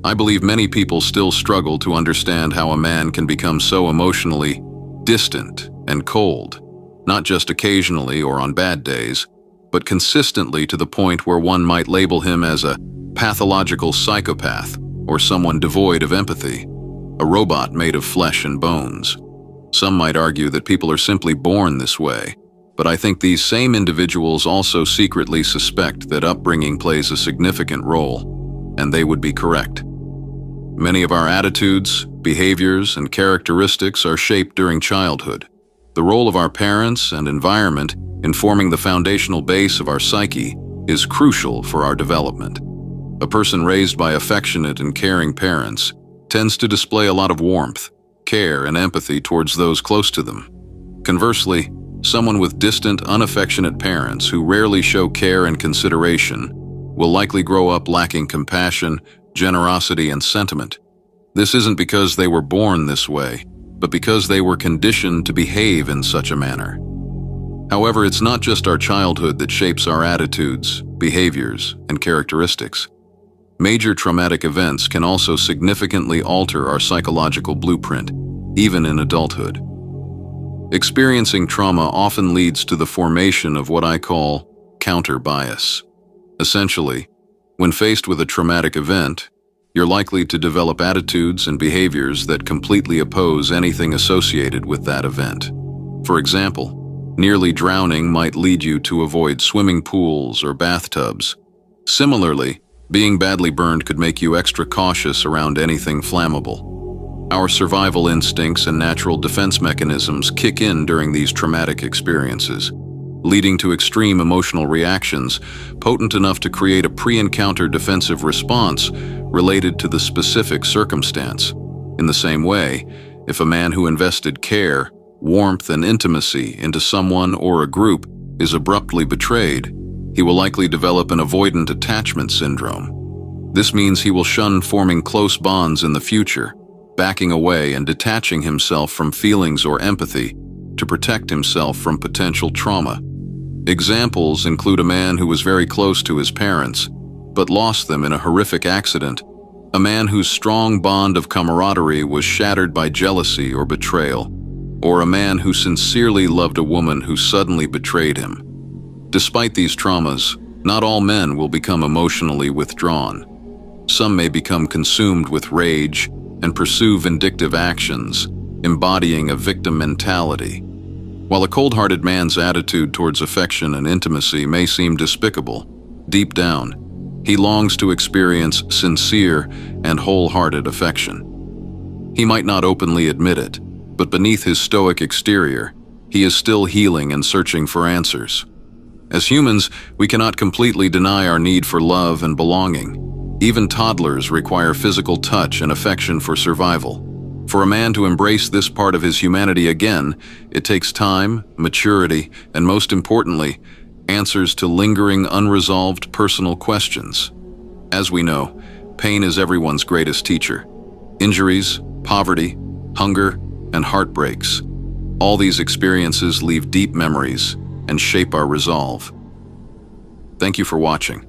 I believe many people still struggle to understand how a man can become so emotionally distant and cold, not just occasionally or on bad days, but consistently to the point where one might label him as a pathological psychopath or someone devoid of empathy, a robot made of flesh and bones. Some might argue that people are simply born this way, but I think these same individuals also secretly suspect that upbringing plays a significant role, and they would be correct. Many of our attitudes, behaviors, and characteristics are shaped during childhood. The role of our parents and environment in forming the foundational base of our psyche is crucial for our development. A person raised by affectionate and caring parents tends to display a lot of warmth, care, and empathy towards those close to them. Conversely, someone with distant, unaffectionate parents who rarely show care and consideration will likely grow up lacking compassion, generosity, and sentiment. This isn't because they were born this way, but because they were conditioned to behave in such a manner. However, it's not just our childhood that shapes our attitudes, behaviors, and characteristics. Major traumatic events can also significantly alter our psychological blueprint, even in adulthood. Experiencing trauma often leads to the formation of what I call counter bias. Essentially, when faced with a traumatic event, you're likely to develop attitudes and behaviors that completely oppose anything associated with that event. For example, nearly drowning might lead you to avoid swimming pools or bathtubs. Similarly, being badly burned could make you extra cautious around anything flammable. Our survival instincts and natural defense mechanisms kick in during these traumatic experiences, leading to extreme emotional reactions potent enough to create a pre-encounter defensive response related to the specific circumstance. In the same way, if a man who invested care, warmth, and intimacy into someone or a group is abruptly betrayed, he will likely develop an avoidant attachment syndrome. This means he will shun forming close bonds in the future, backing away and detaching himself from feelings or empathy to protect himself from potential trauma. Examples include a man who was very close to his parents, but lost them in a horrific accident, a man whose strong bond of camaraderie was shattered by jealousy or betrayal, or a man who sincerely loved a woman who suddenly betrayed him. Despite these traumas, not all men will become emotionally withdrawn. Some may become consumed with rage and pursue vindictive actions, embodying a victim mentality. While a cold-hearted man's attitude towards affection and intimacy may seem despicable, deep down, he longs to experience sincere and wholehearted affection. He might not openly admit it, but beneath his stoic exterior, he is still healing and searching for answers. As humans, we cannot completely deny our need for love and belonging. Even toddlers require physical touch and affection for survival. For a man to embrace this part of his humanity again, it takes time, maturity, and most importantly, answers to lingering, unresolved personal questions. As we know, pain is everyone's greatest teacher. Injuries, poverty, hunger, and heartbreaks. All these experiences leave deep memories and shape our resolve. Thank you for watching.